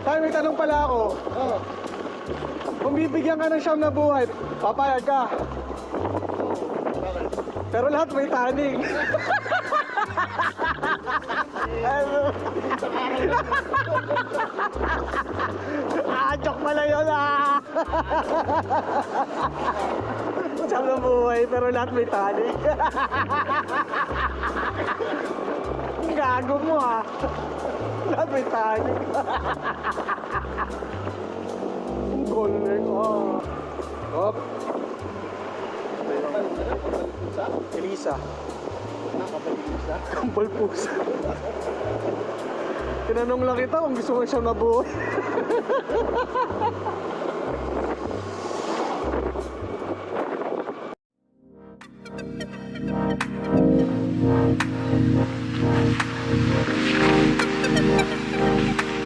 Tay, may tanong pala ako. Oo. Kung bibigyan ka ng siyam na buhay, papayag ka. Pero lahat may taning. Joke pala yun Siyam na buhay, pero lahat may taning. Gago mo lahat may taning. Ang galing Hop. Elisa. Kambal pusa. Tinanong lang kita kung gusto mo siyang mabuhay.